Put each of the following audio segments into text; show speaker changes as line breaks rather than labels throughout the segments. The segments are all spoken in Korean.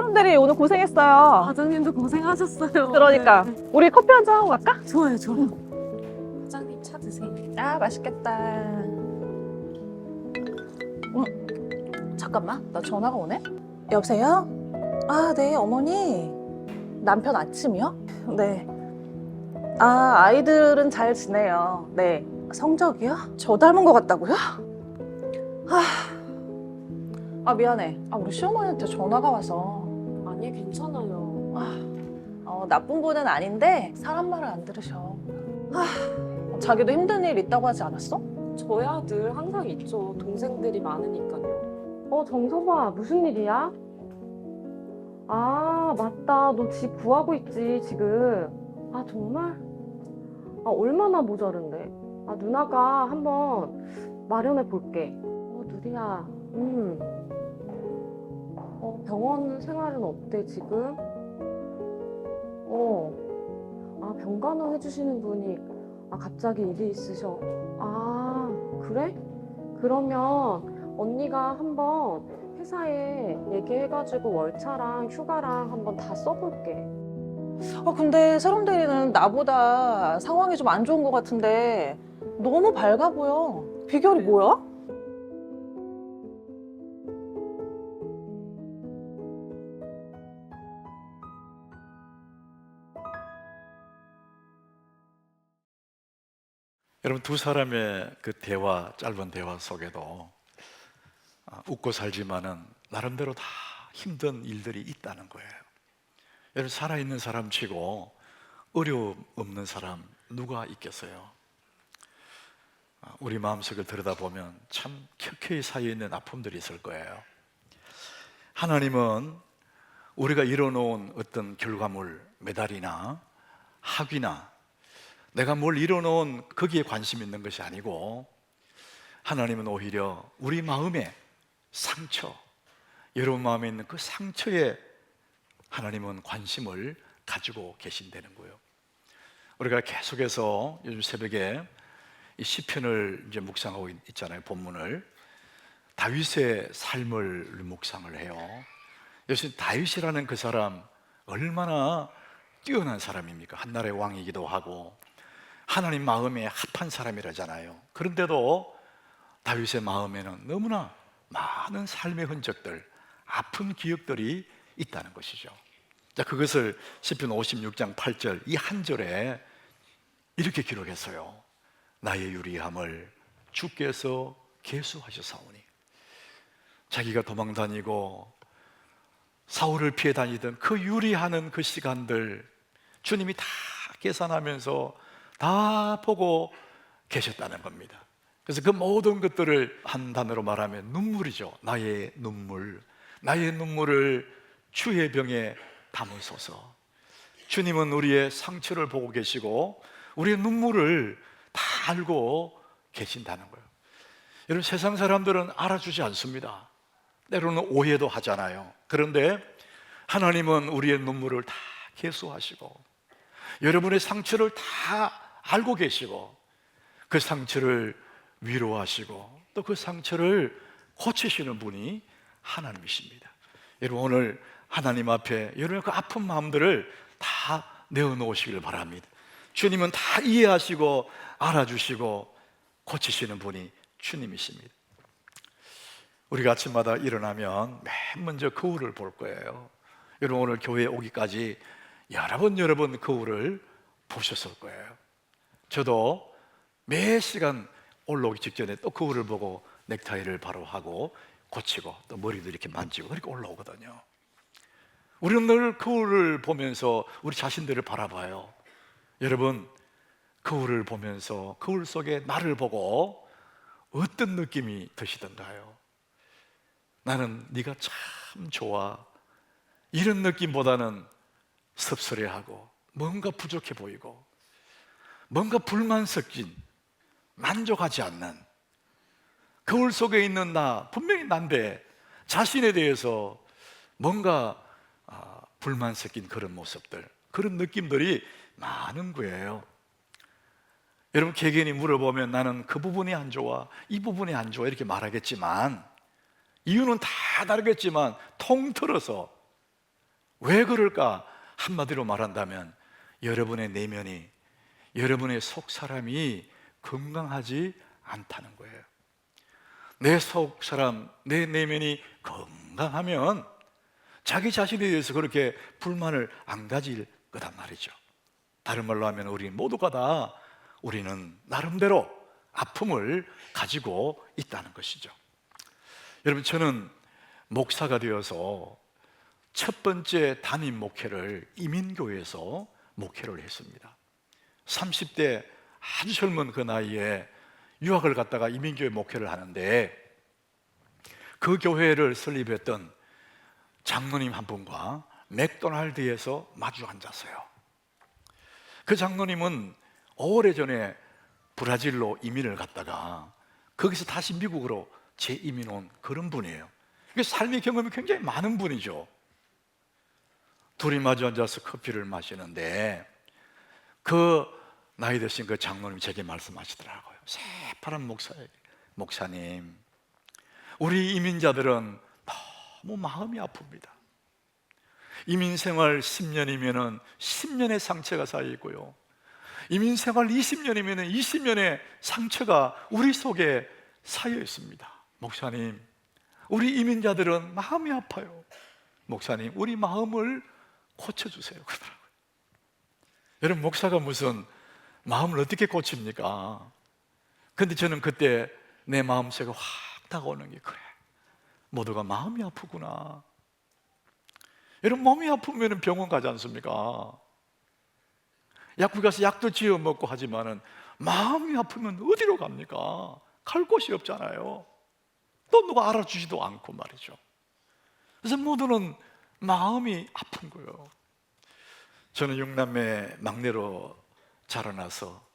사람들이 오늘 고생했어요.
과장님도 고생하셨어요.
그러니까
네.
우리 커피 한잔 하고 갈까?
좋아요, 좋아요. 과장님 차 드세요.
아, 맛있겠다. 잠깐만, 나 전화가 오네? 여보세요? 아, 네, 어머니. 남편 아침이요? 네. 아, 아이들은 잘 지내요. 네. 성적이요? 저 닮은 것 같다고요? 미안해. 우리 시어머니한테 전화가 와서.
아니, 괜찮아요.
나쁜 분은 아닌데 사람 말을 안 들으셔. 자기도 힘든 일 있다고 하지 않았어?
저야 늘 항상 있죠. 동생들이 많으니까요.
정서봐, 무슨 일이야? 아, 맞다. 너 집 구하고 있지, 지금. 아, 정말? 얼마나 모자른데? 누나가 한번 마련해 볼게. 누리야, 병원 생활은 어때, 지금? 병간호 해주시는 분이, 갑자기 일이 있으셔. 그래? 그러면 언니가 한번 회사에 얘기해가지고 월차랑 휴가랑 한번 다 써볼게.
근데 사람들이는 나보다 상황이 좀 안 좋은 것 같은데 너무 밝아 보여. 비결이 뭐야?
여러분, 두 사람의 그 대화, 짧은 대화 속에도 웃고 살지만은 나름대로 다 힘든 일들이 있다는 거예요. 여러분, 살아있는 사람 치고 어려움 없는 사람 누가 있겠어요? 우리 마음속을 들여다보면 참 켜켜이 쌓여있는 아픔들이 있을 거예요. 하나님은 우리가 이뤄놓은 어떤 결과물, 메달이나 학위나 내가 뭘 이뤄놓은 거기에 관심 있는 것이 아니고, 하나님은 오히려 우리 마음의 상처, 여러분 마음에 있는 그 상처에 하나님은 관심을 가지고 계신다는 거예요. 우리가 계속해서 요즘 새벽에 이 시편을 이제 묵상하고 있잖아요. 본문을 다윗의 삶을 묵상을 해요. 요즘 다윗이라는 그 사람 얼마나 뛰어난 사람입니까? 한나라의 왕이기도 하고 하나님 마음에 합한 사람이라잖아요. 그런데도 다윗의 마음에는 너무나 많은 삶의 흔적들, 아픈 기억들이 있다는 것이죠. 자, 그것을 시편 56장 8절 이 한 절에 이렇게 기록했어요. 나의 유리함을 주께서 계수하셨사오니. 자기가 도망다니고 사울을 피해 다니던 그 유리하는 그 시간들 주님이 다 계산하면서 다 보고 계셨다는 겁니다. 그래서 그 모든 것들을 한 단어로 말하면 눈물이죠. 나의 눈물, 나의 눈물을 주의 병에 담으소서. 주님은 우리의 상처를 보고 계시고 우리의 눈물을 다 알고 계신다는 거예요. 여러분, 세상 사람들은 알아주지 않습니다. 때로는 오해도 하잖아요. 그런데 하나님은 우리의 눈물을 다 계수하시고 여러분의 상처를 다 알고 계시고 그 상처를 위로하시고 또 그 상처를 고치시는 분이 하나님이십니다. 여러분, 오늘 하나님 앞에 여러분의 그 아픈 마음들을 다 내어놓으시길 바랍니다. 주님은 다 이해하시고 알아주시고 고치시는 분이 주님이십니다. 우리가 아침마다 일어나면 맨 먼저 거울을 볼 거예요. 여러분, 오늘 교회에 오기까지 여러 번 거울을 보셨을 거예요. 저도 매 시간 올라오기 직전에 또 거울을 보고 넥타이를 바로 하고 고치고 또 머리도 이렇게 만지고 그렇게 올라오거든요. 우리는 늘 거울을 보면서 우리 자신들을 바라봐요. 여러분, 거울을 보면서 거울 속에 나를 보고 어떤 느낌이 드시던가요? 나는 네가 참 좋아, 이런 느낌보다는 섭섭해하고 뭔가 부족해 보이고 뭔가 불만 섞인, 만족하지 않는 거울 속에 있는 나, 분명히 난데 자신에 대해서 뭔가 불만 섞인 그런 모습들, 그런 느낌들이 많은 거예요. 여러분, 개개인이 물어보면 나는 그 부분이 안 좋아, 이 부분이 안 좋아 이렇게 말하겠지만 이유는 다 다르겠지만 통틀어서 왜 그럴까? 한마디로 말한다면 여러분의 내면이, 여러분의 속 사람이 건강하지 않다는 거예요. 내 속 사람, 내 내면이 건강하면 자기 자신에 대해서 그렇게 불만을 안 가질 거단 말이죠. 다른 말로 하면 우리 모두가 다 우리는 나름대로 아픔을 가지고 있다는 것이죠. 여러분, 저는 목사가 되어서 첫 번째 담임 목회를 이민교회에서 목회를 했습니다. 30대 아주 젊은 그 나이에 유학을 갔다가 이민교회 목회를 하는데, 그 교회를 설립했던 장로님 한 분과 맥도날드에서 마주 앉았어요. 그 장로님은 오래전에 브라질로 이민을 갔다가 거기서 다시 미국으로 재이민 온 그런 분이에요. 삶의 경험이 굉장히 많은 분이죠. 둘이 마주 앉아서 커피를 마시는데 그 나이 드신 그 장로님이 제게 말씀하시더라고요. 새파란 목사님, 우리 이민자들은 너무 마음이 아픕니다. 이민 생활 10년이면 10년의 상처가 쌓여 있고요, 이민 생활 20년이면 20년의 상처가 우리 속에 쌓여 있습니다. 목사님, 우리 이민자들은 마음이 아파요. 목사님, 우리 마음을 고쳐주세요. 그러더라고요. 여러분, 목사가 무슨 마음을 어떻게 고칩니까? 근데 저는 그때 내 마음속에 확 다가오는 게, 그래, 모두가 마음이 아프구나. 여러분, 몸이 아프면 병원 가지 않습니까? 약국 가서 약도 지어 먹고 하지만은 마음이 아프면 어디로 갑니까? 갈 곳이 없잖아요. 또 누가 알아주지도 않고 말이죠. 그래서 모두는 마음이 아픈 거예요. 저는 6남매 막내로 자라나서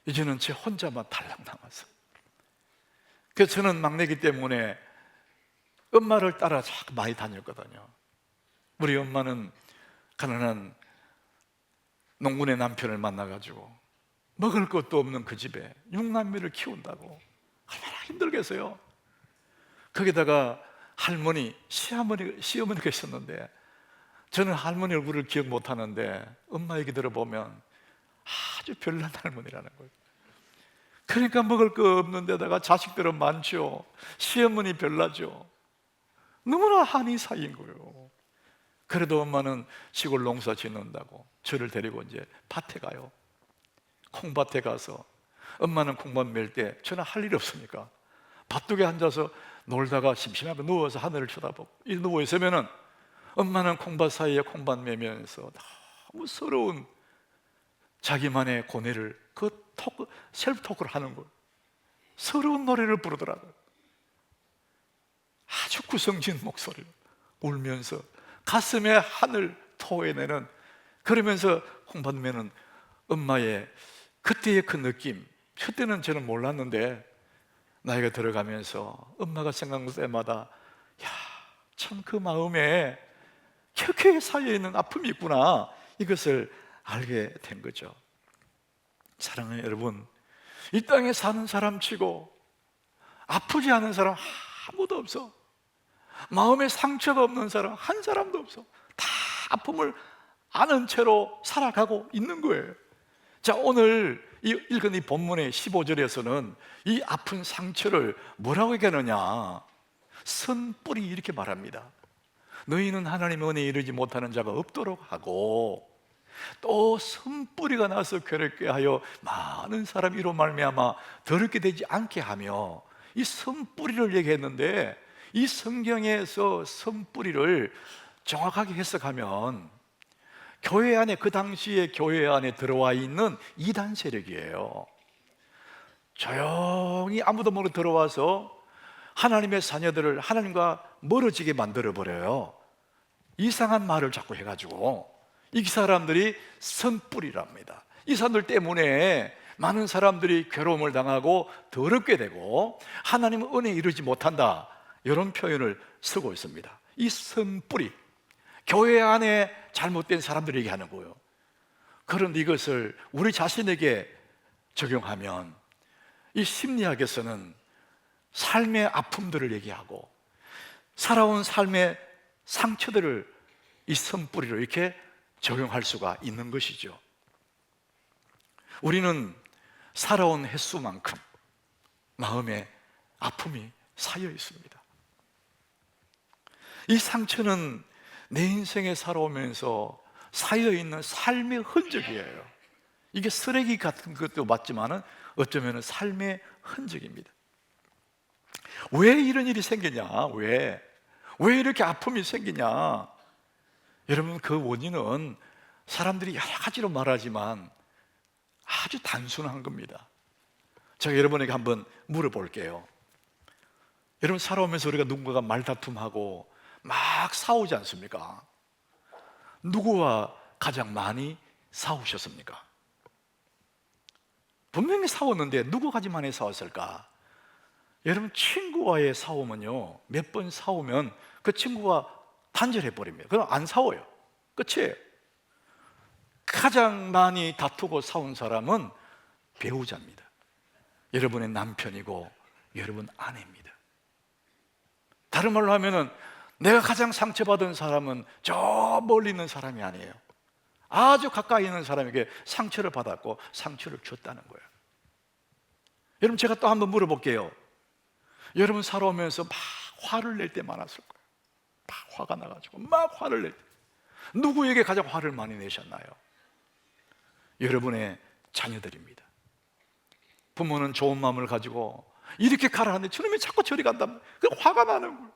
이제는 제 혼자만 달랑 남았어요. 그래서 저는 막내기 때문에 엄마를 따라 자꾸 많이 다녔거든요. 우리 엄마는 가난한 농군의 남편을 만나가지고 먹을 것도 없는 그 집에 6남매를 키운다고 얼마나 힘들겠어요. 거기다가 할머니, 시어머니가 있었는데 저는 할머니 얼굴을 기억 못하는데 엄마 얘기 들어보면 아주 별난 할머니라는 거예요. 그러니까 먹을 거 없는 데다가 자식들은 많죠. 시어머니 별나죠. 너무나 한이 쌓인 거예요. 그래도 엄마는 시골 농사 짓는다고 저를 데리고 이제 밭에 가요. 콩밭에 가서 엄마는 콩밭 멜 때 저는 할 일이 없으니까 밭둑에 앉아서 놀다가 심심하면 누워서 하늘을 쳐다보고, 이 누워 있으면은 엄마는 콩밭 사이에 콩밭 매면서 너무 서러운 자기만의 고뇌를 셀프 토크를 하는 거예요. 서러운 노래를 부르더라고요. 아주 구성진 목소리로 울면서 가슴에 한을 토해내는, 그러면서 콩밭 매는 엄마의 그때의 그 느낌, 그때는 저는 몰랐는데 나이가 들어가면서 엄마가 생각날 때마다 참 그 마음에 켜켜이 쌓여있는 아픔이 있구나, 이것을 알게 된 거죠. 사랑하는 여러분, 이 땅에 사는 사람 치고 아프지 않은 사람 아무도 없어. 마음에 상처가 없는 사람 한 사람도 없어. 다 아픔을 아는 채로 살아가고 있는 거예요. 자, 오늘 읽은 이 본문의 15절에서는 이 아픈 상처를 뭐라고 얘기하느냐, 선뿌리 이렇게 말합니다. 너희는 하나님의 은혜에 이르지 못하는 자가 없도록 하고 또 선뿌리가 나서 괴롭게 하여 많은 사람이 이로 말미암아 더럽게 되지 않게 하며, 이 선뿌리를 얘기했는데 이 성경에서 선뿌리를 정확하게 해석하면 교회 안에, 그 당시에 교회 안에 들어와 있는 이단 세력이에요. 조용히 아무도 모르게 들어와서 하나님의 자녀들을 하나님과 멀어지게 만들어버려요. 이상한 말을 자꾸 해가지고 이 사람들이 선뿌리랍니다. 이 사람들 때문에 많은 사람들이 괴로움을 당하고 더럽게 되고 하나님의 은혜에 이르지 못한다, 이런 표현을 쓰고 있습니다. 이 선뿌리, 교회 안에 잘못된 사람들이 얘기하는 거예요. 그런데 이것을 우리 자신에게 적용하면 이 심리학에서는 삶의 아픔들을 얘기하고 살아온 삶의 상처들을 이 선뿌리로 이렇게 적용할 수가 있는 것이죠. 우리는 살아온 횟수만큼 마음에 아픔이 쌓여 있습니다. 이 상처는 내 인생에 살아오면서 쌓여 있는 삶의 흔적이에요. 이게 쓰레기 같은 것도 맞지만은 어쩌면 삶의 흔적입니다. 왜 이런 일이 생기냐? 왜 이렇게 아픔이 생기냐? 여러분, 그 원인은 사람들이 여러 가지로 말하지만 아주 단순한 겁니다. 제가 여러분에게 한번 물어볼게요. 여러분, 살아오면서 우리가 누군가가 말다툼하고 막 싸우지 않습니까? 누구와 가장 많이 싸우셨습니까? 분명히 싸웠는데 누구가 가장 많이 싸웠을까? 여러분, 친구와의 싸움은요, 몇 번 싸우면 그 친구가 단절해버립니다. 그럼 안 싸워요. 끝이에요. 가장 많이 다투고 싸운 사람은 배우자입니다. 여러분의 남편이고 여러분 아내입니다. 다른 말로 하면은 내가 가장 상처받은 사람은 저 멀리 있는 사람이 아니에요. 아주 가까이 있는 사람에게 상처를 받았고 상처를 줬다는 거예요. 여러분, 제가 또 한번 물어볼게요. 여러분, 살아오면서 막 화를 낼 때 많았을 거예요. 막 화가 나가지고 막 화를 낼 때. 누구에게 가장 화를 많이 내셨나요? 여러분의 자녀들입니다. 부모는 좋은 마음을 가지고 이렇게 가라 하는데 저놈이 자꾸 저리 간다면 그 화가 나는 거예요.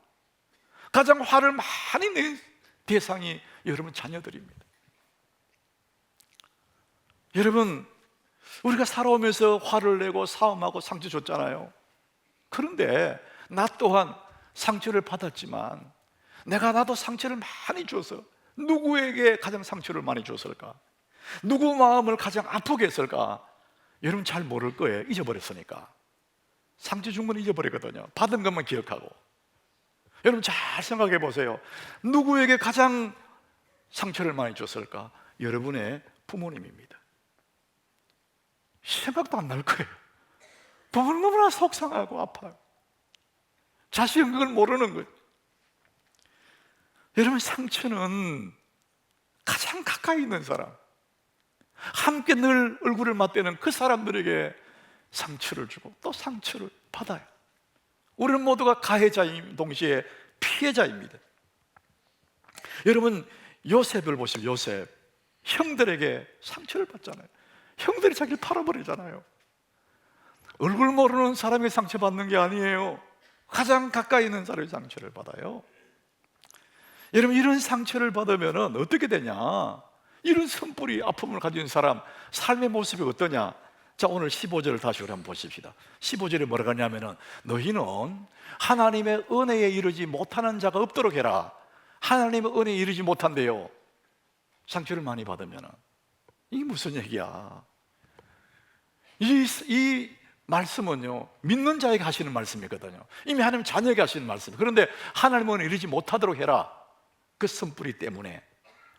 가장 화를 많이 낸 대상이 여러분 자녀들입니다. 여러분, 우리가 살아오면서 화를 내고 싸움하고 상처 줬잖아요. 그런데 나 또한 상처를 받았지만 나도 상처를 많이 줘서 누구에게 가장 상처를 많이 줬을까? 누구 마음을 가장 아프게 했을까? 여러분 잘 모를 거예요. 잊어버렸으니까. 상처 준 건 잊어버리거든요. 받은 것만 기억하고. 여러분 잘 생각해 보세요. 누구에게 가장 상처를 많이 줬을까? 여러분의 부모님입니다. 생각도 안 날 거예요. 부모는 너무나 속상하고 아파요. 자식은 그걸 모르는 거예요. 여러분, 상처는 가장 가까이 있는 사람, 함께 늘 얼굴을 맞대는 그 사람들에게 상처를 주고 또 상처를 받아요. 우리는 모두가 가해자임 동시에 피해자입니다. 여러분, 요셉을 보시면 요셉, 형들에게 상처를 받잖아요. 형들이 자기를 팔아버리잖아요. 얼굴 모르는 사람이 상처받는 게 아니에요. 가장 가까이 있는 사람이 상처를 받아요. 여러분, 이런 상처를 받으면 어떻게 되냐? 이런 선뿌리 아픔을 가진 사람 삶의 모습이 어떠냐? 자, 오늘 15절을 다시 우리 한번 보십시다. 15절에 뭐라고 하냐면은 너희는 하나님의 은혜에 이르지 못하는 자가 없도록 해라. 하나님의 은혜에 이르지 못한대요. 상처를 많이 받으면은. 이게 무슨 얘기야? 이 말씀은요, 믿는 자에게 하시는 말씀이거든요. 이미 하나님 자녀에게 하시는 말씀이에요. 그런데 하나님은 이르지 못하도록 해라. 그 선뿌리 때문에.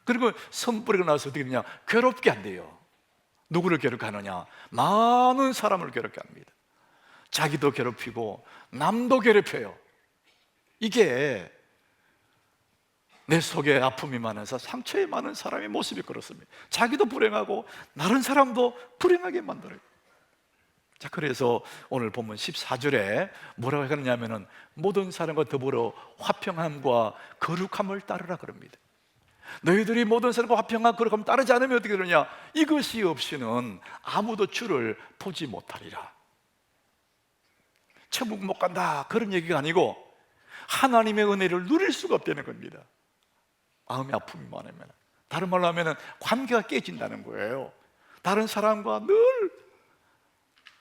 그리고 선뿌리가 나서 어떻게 되냐? 괴롭게 한대요. 누구를 괴롭히느냐? 많은 사람을 괴롭게 합니다. 자기도 괴롭히고 남도 괴롭혀요. 이게 내 속에 아픔이 많아서 상처에 많은 사람의 모습이 그렇습니다. 자기도 불행하고 다른 사람도 불행하게 만들어요. 자, 그래서 오늘 본문 14절에 뭐라고 하느냐면은 모든 사람과 더불어 화평함과 거룩함을 따르라 그럽니다. 너희들이 모든 사람과 화평함과 거룩함을 따르지 않으면 어떻게 되느냐? 이것이 없이는 아무도 주를 보지 못하리라. 천국 못 간다 그런 얘기가 아니고 하나님의 은혜를 누릴 수가 없다는 겁니다. 마음의 아픔이 많으면, 다른 말로 하면 관계가 깨진다는 거예요. 다른 사람과 늘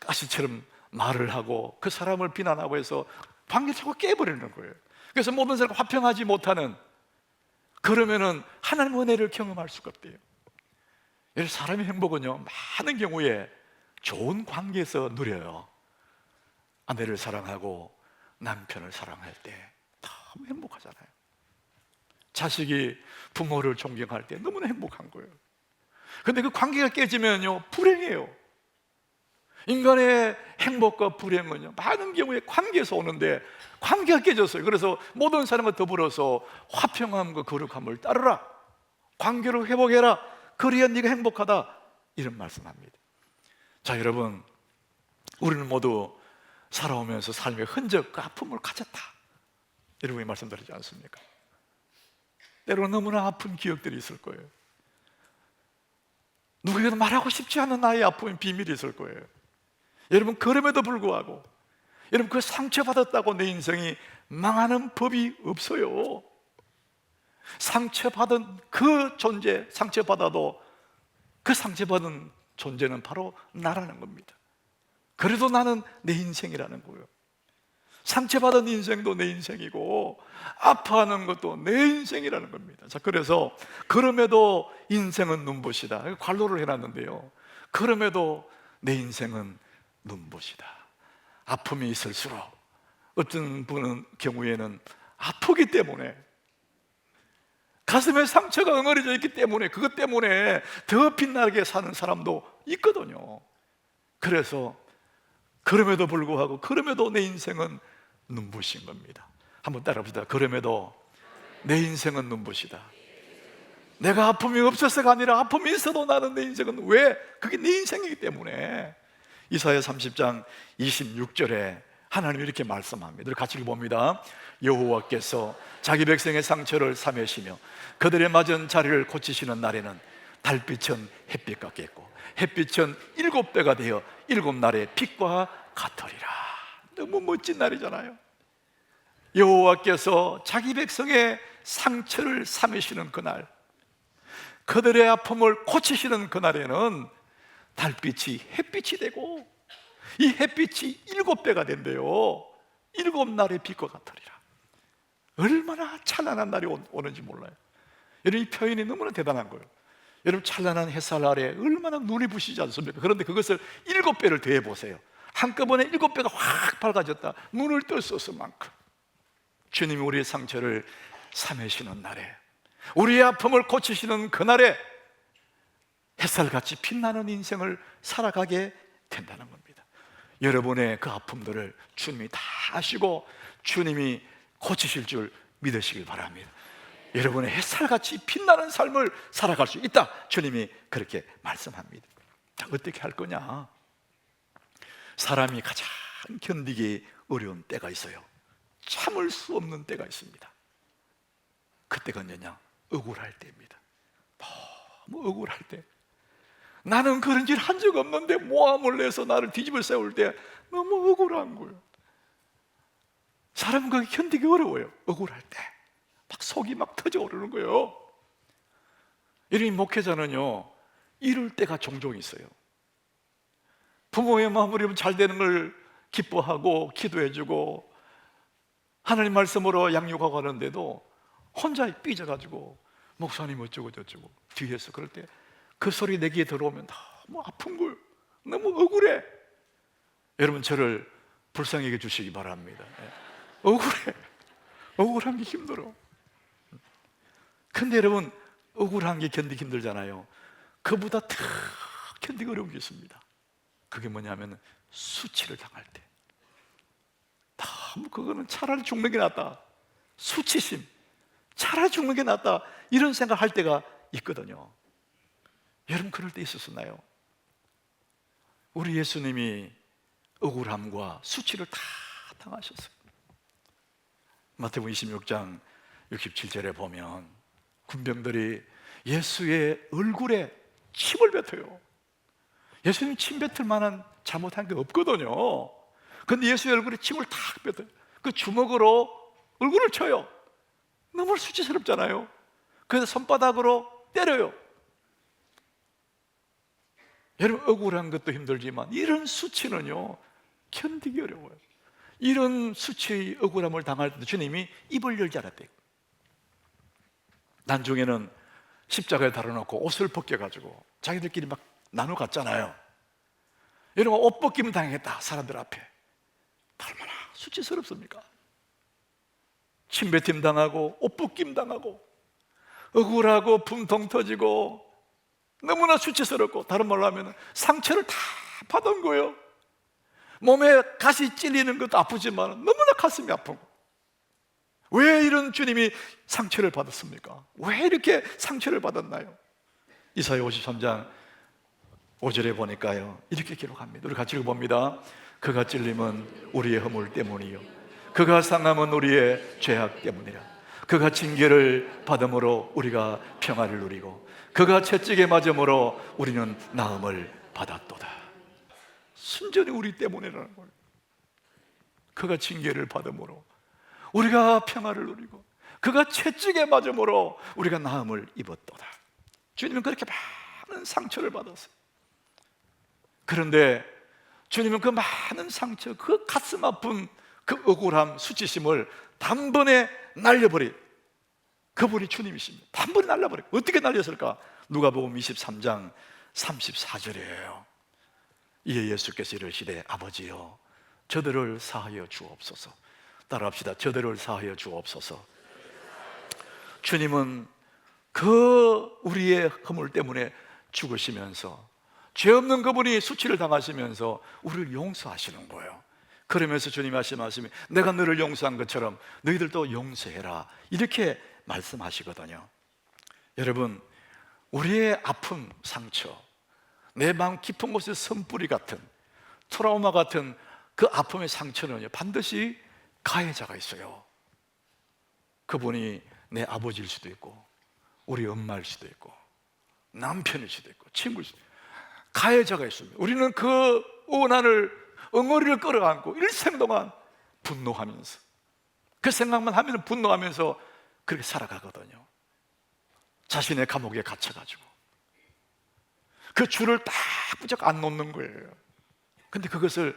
가시처럼 말을 하고 그 사람을 비난하고 해서 관계를 자꾸 깨버리는 거예요. 그래서 모든 사람과 화평하지 못하는, 그러면은 하나님의 은혜를 경험할 수가 없대요. 사람의 행복은요, 많은 경우에 좋은 관계에서 누려요. 아내를 사랑하고 남편을 사랑할 때 너무 행복하잖아요. 자식이 부모를 존경할 때 너무나 행복한 거예요. 근데 그 관계가 깨지면요, 불행해요. 인간의 행복과 불행은요, 많은 경우에 관계에서 오는데 관계가 깨졌어요. 그래서 모든 사람과 더불어서 화평함과 거룩함을 따르라. 관계를 회복해라. 그래야 네가 행복하다. 이런 말씀합니다. 자, 여러분, 우리는 모두 살아오면서 삶의 흔적과 아픔을 가졌다. 여러분이 말씀드리지 않습니까? 때로는 너무나 아픈 기억들이 있을 거예요. 누구에게도 말하고 싶지 않은 나의 아픔의 비밀이 있을 거예요. 여러분, 그럼에도 불구하고 여러분, 그 상처받았다고 내 인생이 망하는 법이 없어요. 상처받은 그 존재, 상처받아도 그 상처받은 존재는 바로 나라는 겁니다. 그래도 나는 내 인생이라는 거예요. 상처받은 인생도 내 인생이고 아파하는 것도 내 인생이라는 겁니다. 자, 그래서 그럼에도 인생은 눈부시다. 관로를 해놨는데요. 그럼에도 내 인생은 눈부시다. 아픔이 있을수록 어떤 분은 경우에는 아프기 때문에 가슴에 상처가 엉어려져 있기 때문에 그것 때문에 더 빛나게 사는 사람도 있거든요. 그래서 그럼에도 불구하고 그럼에도 내 인생은 눈부신 겁니다. 한번 따라합시다. 그럼에도 내 인생은 눈부시다. 내가 아픔이 없어서가 아니라 아픔이 있어도 나는 내 인생은 왜? 그게 내 인생이기 때문에. 이사야 30장 26절에 하나님이 이렇게 말씀합니다. 같이 읽어봅니다. 여호와께서 자기 백성의 상처를 사매시며 그들의 맞은 자리를 고치시는 날에는 달빛은 햇빛 같겠고 햇빛은 7배가 되어 7날의 빛과 같으리라. 너무 멋진 날이잖아요. 여호와께서 자기 백성의 상처를 사매시는 그날, 그들의 아픔을 고치시는 그날에는 달빛이 햇빛이 되고 이 햇빛이 7배가 된대요. 7날의 빛과 같으리라. 얼마나 찬란한 날이 오는지 몰라요. 여러분, 이 표현이 너무나 대단한 거예요. 여러분, 찬란한 햇살 아래 얼마나 눈이 부시지 않습니까? 그런데 그것을 7배를 더해 보세요. 한꺼번에 7배가 확 밝아졌다. 눈을 뜰 수 없을 만큼 주님이 우리의 상처를 사매시는 날에, 우리의 아픔을 고치시는 그날에 햇살같이 빛나는 인생을 살아가게 된다는 겁니다. 여러분의 그 아픔들을 주님이 다 아시고 주님이 고치실 줄 믿으시길 바랍니다. 여러분의 햇살같이 빛나는 삶을 살아갈 수 있다. 주님이 그렇게 말씀합니다. 자, 어떻게 할 거냐? 사람이 가장 견디기 어려운 때가 있어요. 참을 수 없는 때가 있습니다. 그때가 언제냐? 억울할 때입니다. 너무 억울할 때. 나는 그런 짓 한 적 없는데 모함을 내서 나를 뒤집어 세울 때 너무 억울한 거예요. 사람은 그게 견디기 어려워요. 억울할 때 막 속이 막 터져 오르는 거예요. 이런 목회자는요, 이럴 때가 종종 있어요. 부모의 마음으로 잘 되는 걸 기뻐하고 기도해주고 하나님 말씀으로 양육하고 하는데도 혼자 삐져가지고 목사님 어쩌고 저쩌고 뒤에서 그럴 때 그 소리 내 귀에 들어오면 너무 아픈 거예요. 너무 억울해. 여러분, 저를 불쌍히 여겨 주시기 바랍니다. 억울해. 억울한 게 힘들어. 근데 여러분, 억울한 게 견디기 힘들잖아요. 그보다 더 견디기 어려운 게 있습니다. 그게 뭐냐면 수치를 당할 때. 너무 그거는 차라리 죽는 게 낫다. 수치심, 차라리 죽는 게 낫다. 이런 생각할 때가 있거든요. 여러분, 그럴 때 있었나요? 우리 예수님이 억울함과 수치를 다 당하셨어요. 마태복음 26장 67절에 보면 군병들이 예수의 얼굴에 침을 뱉어요. 예수님 침 뱉을 만한 잘못한 게 없거든요. 근데 예수의 얼굴에 침을 탁 뱉어요. 그 주먹으로 얼굴을 쳐요. 너무 수치스럽잖아요. 그래서 손바닥으로 때려요. 여러분, 억울한 것도 힘들지만 이런 수치는요, 견디기 어려워요. 이런 수치의 억울함을 당할 때도 주님이 입을 열지 않았대요. 난중에는 십자가에 달아놓고 옷을 벗겨가지고 자기들끼리 막 나눠 갔잖아요. 여러분, 옷 벗김 당했다, 사람들 앞에. 얼마나 수치스럽습니까? 침뱉임 당하고 옷 벗김 당하고 억울하고 분통 터지고 너무나 수치스럽고, 다른 말로 하면 상처를 다 받은 거예요. 몸에 가시 찔리는 것도 아프지만 너무나 가슴이 아프고 왜 이런 주님이 상처를 받았습니까? 왜 이렇게 상처를 받았나요? 이사야 53장 5절에 보니까요, 이렇게 기록합니다. 우리 같이 읽어봅니다. 그가 찔림은 우리의 허물 때문이요, 그가 상함은 우리의 죄악 때문이라. 그가 징계를 받음으로 우리가 평화를 누리고 그가 채찍에 맞음으로 우리는 나음을 받았도다. 순전히 우리 때문이라는 거예요. 그가 징계를 받음으로 우리가 평화를 누리고 그가 채찍에 맞음으로 우리가 나음을 입었도다. 주님은 그렇게 많은 상처를 받았어요. 그런데 주님은 그 많은 상처, 그 가슴 아픈 그 억울함, 수치심을 단번에 날려버린 그분이 주님이십니다. 단번에 날려버리고. 어떻게 날렸을까? 누가복음 23장 34절이에요. 이에 예수께서 이르시되 아버지여 저들을 사하여 주옵소서. 따라합시다. 저들을 사하여 주옵소서. 주님은 그 우리의 허물 때문에 죽으시면서, 죄 없는 그분이 수치를 당하시면서 우리를 용서하시는 거예요. 그러면서 주님이 하신 말씀이 내가 너를 용서한 것처럼 너희들도 용서해라, 이렇게 말씀하시거든요. 여러분, 우리의 아픔, 상처, 내 마음 깊은 곳에 선뿌리 같은, 트라우마 같은 그 아픔의 상처는요, 반드시 가해자가 있어요. 그분이 내 아버지일 수도 있고 우리 엄마일 수도 있고 남편일 수도 있고 친구일 수도 있고 가해자가 있습니다. 우리는 그 원한을, 엉어리를 끌어안고 일생 동안 분노하면서, 그 생각만 하면 분노하면서 그렇게 살아가거든요. 자신의 감옥에 갇혀가지고 그 줄을 딱 부쩍 안 놓는 거예요. 근데 그것을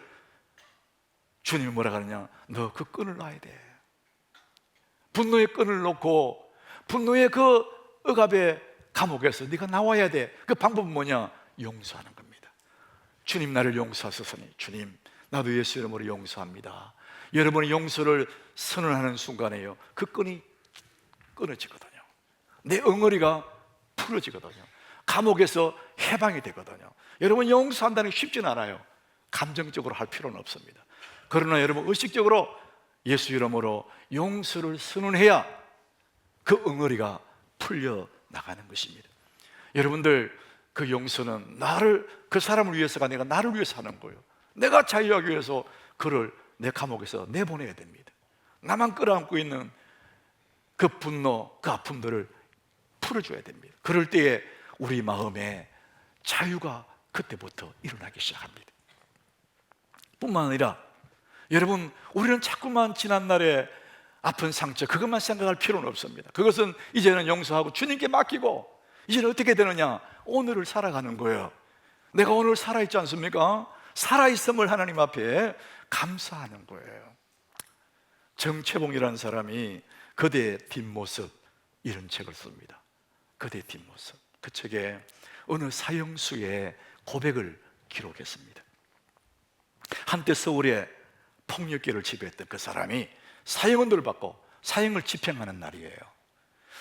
주님이 뭐라 그러냐, 너 그 끈을 놔야 돼. 분노의 끈을 놓고 분노의 그 억압의 감옥에서 네가 나와야 돼. 그 방법은 뭐냐? 용서하는 겁니다. 주님 나를 용서하소서니, 주님 나도 예수 이름으로 용서합니다. 여러분이 용서를 선언하는 순간에요, 그 끈이 끊어지거든요. 내 엉어리가 풀어지거든요. 감옥에서 해방이 되거든요. 여러분, 용서한다는 게 쉽지는 않아요. 감정적으로 할 필요는 없습니다. 그러나 여러분, 의식적으로 예수 이름으로 용서를 선언해야 그 엉어리가 풀려 나가는 것입니다. 여러분들, 그 용서는 나를, 그 사람을 위해서가 아니라 나를 위해서 하는 거예요. 내가 자유하기 위해서 그를 내 감옥에서 내보내야 됩니다. 나만 끌어안고 있는 그 분노, 그 아픔들을 풀어줘야 됩니다. 그럴 때에 우리 마음에 자유가 그때부터 일어나기 시작합니다. 뿐만 아니라 여러분, 우리는 자꾸만 지난날의 아픈 상처, 그것만 생각할 필요는 없습니다. 그것은 이제는 용서하고 주님께 맡기고, 이제는 어떻게 되느냐? 오늘을 살아가는 거예요. 내가 오늘 살아있지 않습니까? 살아있음을 하나님 앞에 감사하는 거예요. 정채봉이라는 사람이 그대의 뒷모습, 이런 책을 씁니다. 그대의 뒷모습. 그 책에 어느 사형수의 고백을 기록했습니다. 한때 서울에 폭력계를 지배했던 그 사람이 사형언도를 받고 사형을 집행하는 날이에요.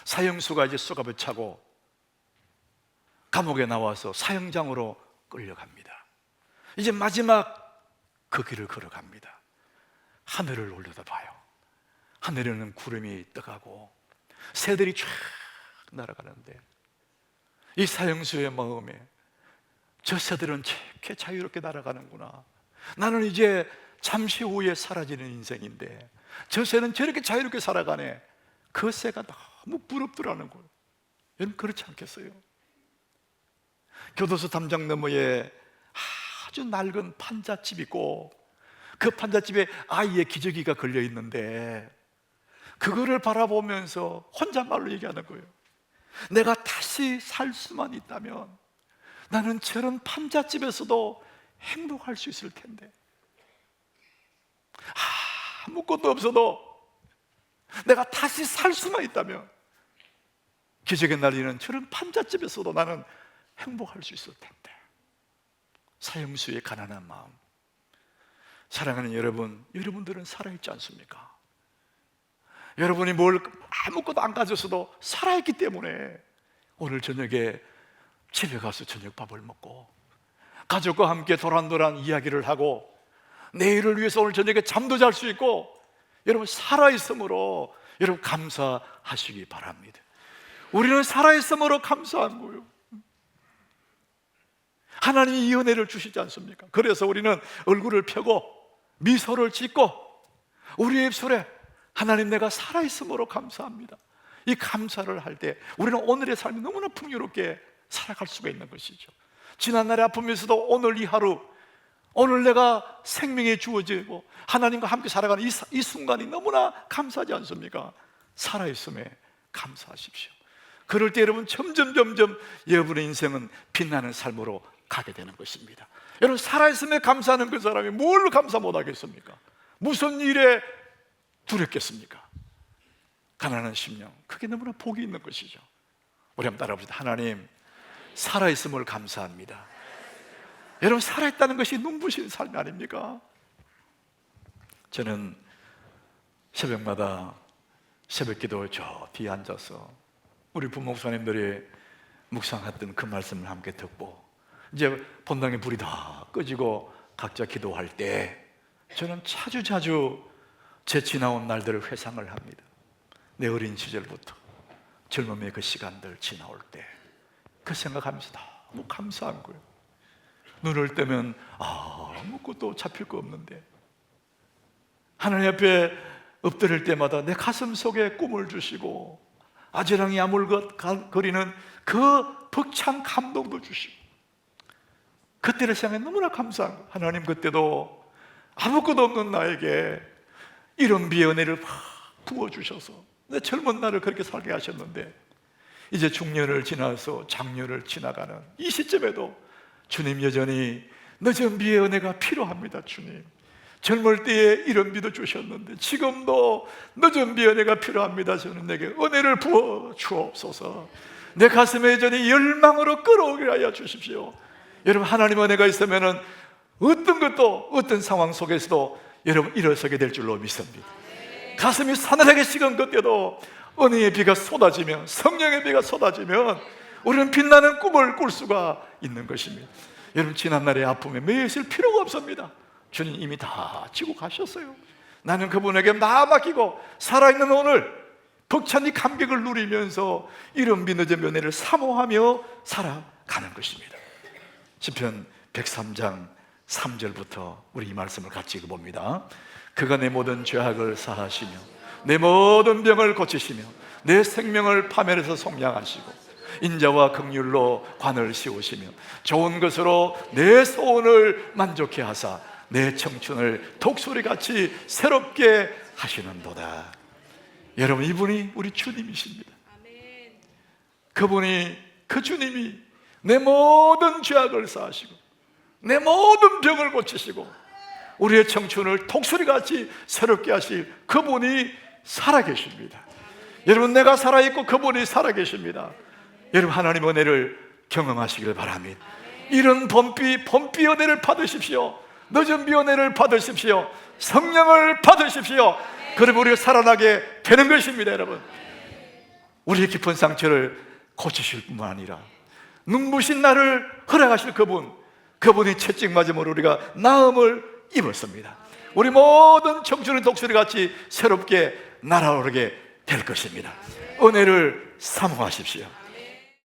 사형수가 이제 수갑을 차고 감옥에 나와서 사형장으로 끌려갑니다. 이제 마지막 그 길을 걸어갑니다. 하늘을 올려다봐요. 하늘에는 구름이 떠가고 새들이 쫙 날아가는데, 이 사형수의 마음에 저 새들은 저렇게 자유롭게 날아가는구나, 나는 이제 잠시 후에 사라지는 인생인데 저 새는 저렇게 자유롭게 살아가네. 그 새가 너무 부럽더라는 거예요. 여러분, 그렇지 않겠어요? 교도소 담장 너머에 아주 낡은 판잣집 있고 그 판잣집에 아이의 기저귀가 걸려 있는데 그거를 바라보면서 혼잣말로 얘기하는 거예요. 내가 다시 살 수만 있다면 나는 저런 판잣집에서도 행복할 수 있을 텐데, 아무것도 없어도 내가 다시 살 수만 있다면 기적에 날리는 저런 판잣집에서도 나는 행복할 수 있을 텐데. 사형수의 가난한 마음. 사랑하는 여러분, 여러분들은 살아있지 않습니까? 여러분이 뭘 아무것도 안 가졌어도 살아있기 때문에 오늘 저녁에 집에 가서 저녁밥을 먹고 가족과 함께 도란도란 이야기를 하고 내일을 위해서 오늘 저녁에 잠도 잘 수 있고, 여러분 살아있음으로 여러분 감사하시기 바랍니다. 우리는 살아있음으로 감사한 거예요. 하나님이 이 은혜를 주시지 않습니까? 그래서 우리는 얼굴을 펴고 미소를 짓고 우리의 입술에 하나님 내가 살아있음으로 감사합니다. 이 감사를 할 때 우리는 오늘의 삶이 너무나 풍요롭게 살아갈 수가 있는 것이죠. 지난날의 아픔에서도 오늘 이 하루, 오늘 내가 생명이 주어지고 하나님과 함께 살아가는 이 순간이 너무나 감사하지 않습니까? 살아있음에 감사하십시오. 그럴 때 여러분 점점 여러분의 인생은 빛나는 삶으로 가게 되는 것입니다. 여러분 살아있음에 감사하는 그 사람이 뭘 감사 못하겠습니까? 무슨 일에 두렵겠습니까? 가난한 심령, 그게 너무나 복이 있는 것이죠. 우리 한번 따라합시다. 하나님, 살아있음을 감사합니다. 여러분 살아있다는 것이 눈부신 삶이 아닙니까? 저는 새벽마다 새벽기도 저 뒤에 앉아서 우리 부목사님들이 묵상했던 그 말씀을 함께 듣고 이제 본당에 불이 다 꺼지고 각자 기도할 때 저는 자주 제 지나온 날들을 회상을 합니다. 내 어린 시절부터 젊음의 그 시간들 지나올 때 그 생각하면서 너무 감사한 거예요. 눈을 뜨면 아무것도 잡힐 거 없는데 하나님 앞에 엎드릴 때마다 내 가슴 속에 꿈을 주시고 아지랑이 아물거리는 그 벅찬 감동도 주시고 그때를 생각해 너무나 감사한 거예요. 하나님 그때도 아무것도 없는 나에게 이런 비의 은혜를 막 부어주셔서 내 젊은 날을 그렇게 살게 하셨는데 이제 중년을 지나서 장년을 지나가는 이 시점에도 주님 여전히 늦은 비의 은혜가 필요합니다. 주님 젊을 때에 이런 비도 주셨는데 지금도 늦은 비의 은혜가 필요합니다. 저는 내게 은혜를 부어 주옵소서. 내 가슴에 여전히 열망으로 끌어오게 하여 주십시오. 여러분 하나님 은혜가 있으면 어떤 것도 어떤 상황 속에서도 여러분 일어서게 될 줄로 믿습니다. 가슴이 사늘하게 식은 그때도 은혜의 비가 쏟아지면 성령의 비가 쏟아지면 우리는 빛나는 꿈을 꿀 수가 있는 것입니다. 여러분 지난날의 아픔에 매일 필요가 없습니다. 주님 이미 다 지고 가셨어요. 나는 그분에게 다 맡기고 살아있는 오늘 벅찬 이 감격을 누리면서 이런 비 늦은 은혜를 사모하며 살아가는 것입니다. 시편 103장 3절부터 우리 이 말씀을 같이 읽어봅니다. 그가 내 모든 죄악을 사하시며 내 모든 병을 고치시며 내 생명을 파멸해서 속량하시고 인자와 긍휼로 관을 씌우시며 좋은 것으로 내 소원을 만족해 하사 내 청춘을 독수리같이 새롭게 하시는도다. 여러분 이분이 우리 주님이십니다. 그분이 그 주님이 내 모든 죄악을 사하시고 내 모든 병을 고치시고 우리의 청춘을 독수리같이 새롭게 하실 그분이 살아계십니다. 여러분 내가 살아있고 그분이 살아계십니다. 여러분 하나님 은혜를 경험하시길 바랍니다. 이런 봄비 은혜를 받으십시오. 늦은 비 은혜를 받으십시오. 성령을 받으십시오. 그러면 우리가 살아나게 되는 것입니다. 여러분 우리의 깊은 상처를 고치실 뿐만 아니라 눈부신 날을 허락하실 그분이 채찍 맞음으로 우리가 나음을 입었습니다. 우리 모든 청춘의 독수리같이 새롭게 날아오르게 될 것입니다. 은혜를 사모하십시오.